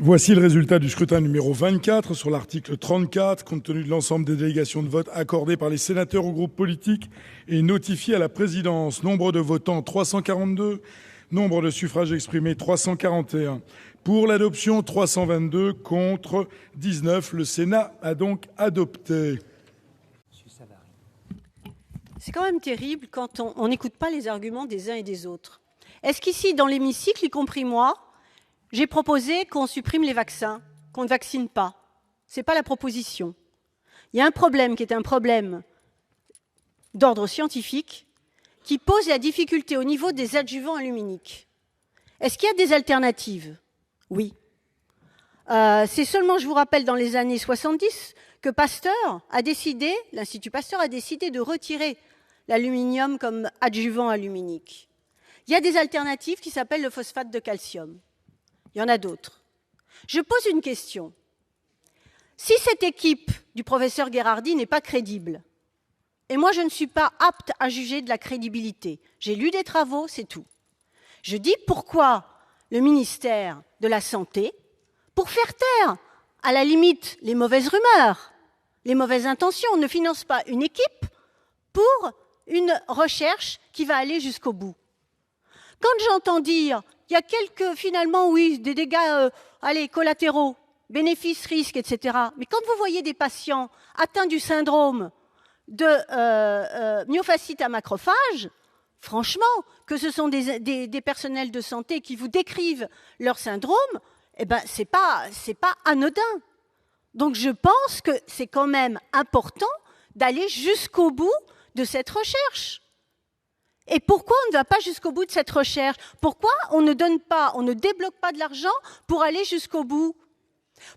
Voici le résultat du scrutin numéro 24 sur l'article 34. Compte tenu de l'ensemble des délégations de vote accordées par les sénateurs aux groupes politiques et notifiées à la présidence, nombre de votants 342, nombre de suffrages exprimés 341. Pour l'adoption 322, contre 19. Le Sénat a donc adopté. C'est quand même terrible quand on n'écoute pas les arguments des uns et des autres. Est-ce qu'ici, dans l'hémicycle, y compris moi, j'ai proposé qu'on supprime les vaccins, qu'on ne vaccine pas? Ce n'est pas la proposition. Il y a un problème qui est un problème d'ordre scientifique qui pose la difficulté au niveau des adjuvants aluminiques. Est-ce qu'il y a des alternatives? Oui. C'est seulement, je vous rappelle, dans les années 70 que Pasteur a décidé, l'Institut Pasteur a décidé de retirer l'aluminium comme adjuvant aluminique. Il y a des alternatives qui s'appellent le phosphate de calcium. Il y en a d'autres. Je pose une question. Si cette équipe du professeur Gherardi n'est pas crédible, et moi je ne suis pas apte à juger de la crédibilité, j'ai lu des travaux, c'est tout. Je dis pourquoi le ministère de la Santé, pour faire taire, à la limite, les mauvaises rumeurs, les mauvaises intentions, ne finance pas une équipe pour une recherche qui va aller jusqu'au bout. Quand j'entends dire il y a quelques, finalement, oui, des dégâts collatéraux, bénéfices, risques, etc. Mais quand vous voyez des patients atteints du syndrome de myofasciite à macrophage, franchement, que ce sont des personnels de santé qui vous décrivent leur syndrome, eh ben, c'est pas anodin. Donc je pense que c'est quand même important d'aller jusqu'au bout de cette recherche. Et pourquoi on ne va pas jusqu'au bout de cette recherche? Pourquoi on ne débloque pas de l'argent pour aller jusqu'au bout?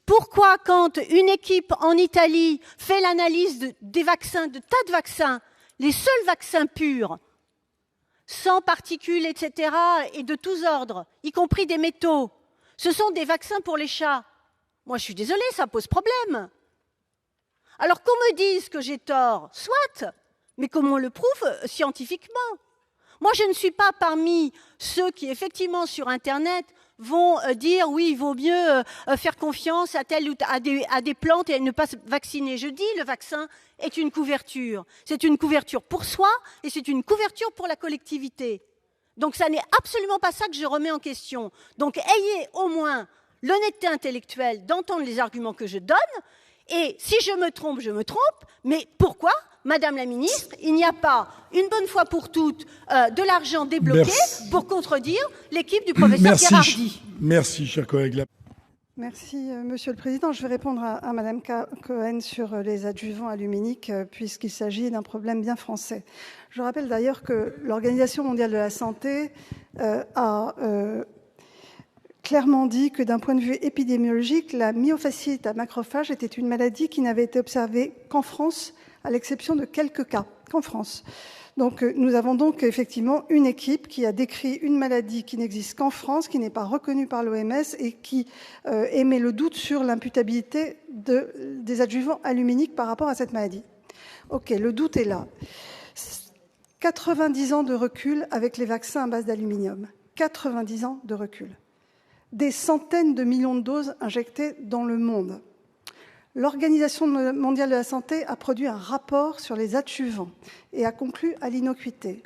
Pourquoi, quand une équipe en Italie fait l'analyse des vaccins, de tas de vaccins, les seuls vaccins purs, sans particules, etc., et de tous ordres, y compris des métaux, ce sont des vaccins pour les chats? Moi, je suis désolée, ça pose problème. Alors qu'on me dise que j'ai tort, soit, mais comme on le prouve scientifiquement. Moi, je ne suis pas parmi ceux qui, effectivement, sur Internet, vont dire oui, il vaut mieux faire confiance à des plantes et ne pas se vacciner. Je dis le vaccin est une couverture. C'est une couverture pour soi et c'est une couverture pour la collectivité. Donc, ça n'est absolument pas ça que je remets en question. Donc, ayez au moins l'honnêteté intellectuelle d'entendre les arguments que je donne. Et si je me trompe, mais pourquoi, Madame la Ministre, il n'y a pas, une bonne fois pour toutes, de l'argent débloqué pour contredire l'équipe du professeur Gherardi? Merci, cher collègue. Merci, Monsieur le Président. Je vais répondre à Madame Cohen sur les adjuvants aluminiques, puisqu'il s'agit d'un problème bien français. Je rappelle d'ailleurs que l'Organisation mondiale de la santé a clairement dit que d'un point de vue épidémiologique, la myofasciite à macrophage était une maladie qui n'avait été observée qu'en France, à l'exception de quelques cas, qu'en France. Donc nous avons donc effectivement une équipe qui a décrit une maladie qui n'existe qu'en France, qui n'est pas reconnue par l'OMS et qui émet le doute sur l'imputabilité des adjuvants aluminiques par rapport à cette maladie. Ok, le doute est là. 90 ans de recul avec les vaccins à base d'aluminium. 90 ans de recul. Des centaines de millions de doses injectées dans le monde. L'Organisation mondiale de la santé a produit un rapport sur les adjuvants et a conclu à l'innocuité.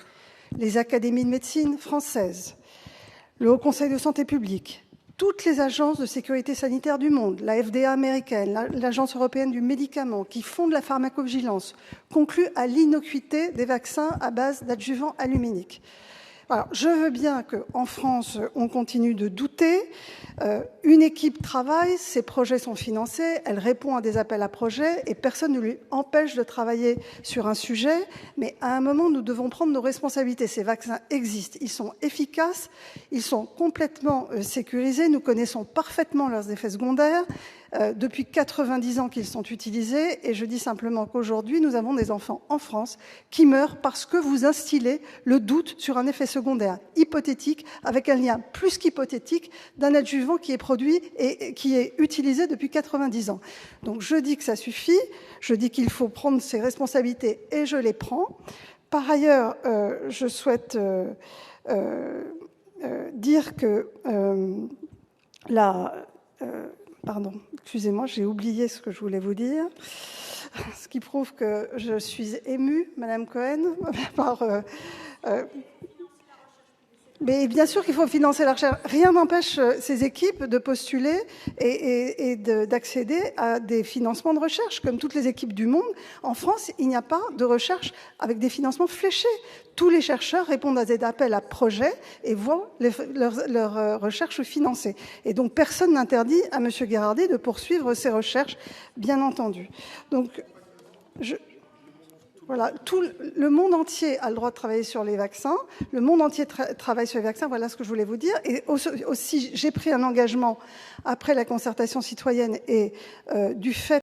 Les académies de médecine françaises, le Haut Conseil de santé publique, toutes les agences de sécurité sanitaire du monde, la FDA américaine, l'Agence européenne du médicament, qui font de la pharmacovigilance, concluent à l'innocuité des vaccins à base d'adjuvants aluminiques. Alors, je veux bien qu'en France, on continue de douter. Une équipe travaille, ses projets sont financés, elle répond à des appels à projets et personne ne lui empêche de travailler sur un sujet. Mais à un moment, nous devons prendre nos responsabilités. Ces vaccins existent, ils sont efficaces, ils sont complètement sécurisés, nous connaissons parfaitement leurs effets secondaires. Depuis 90 ans qu'ils sont utilisés, et je dis simplement qu'aujourd'hui, nous avons des enfants en France qui meurent parce que vous instillez le doute sur un effet secondaire hypothétique, avec un lien plus qu'hypothétique d'un adjuvant qui est produit et qui est utilisé depuis 90 ans. Donc je dis que ça suffit, je dis qu'il faut prendre ses responsabilités, et je les prends. Par ailleurs, je souhaite dire que Pardon, excusez-moi, j'ai oublié ce que je voulais vous dire. Ce qui prouve que je suis émue, Madame Cohen, par... Mais bien sûr qu'il faut financer la recherche. Rien n'empêche ces équipes de postuler et d'accéder à des financements de recherche. Comme toutes les équipes du monde, en France, il n'y a pas de recherche avec des financements fléchés. Tous les chercheurs répondent à des appels à projets et voient leurs recherches financées. Et donc, personne n'interdit à M. Gherardi de poursuivre ses recherches, bien entendu. Donc, voilà, tout le monde entier a le droit de travailler sur les vaccins. Le monde entier travaille sur les vaccins. Voilà ce que je voulais vous dire. Et aussi, j'ai pris un engagement après la concertation citoyenne et du fait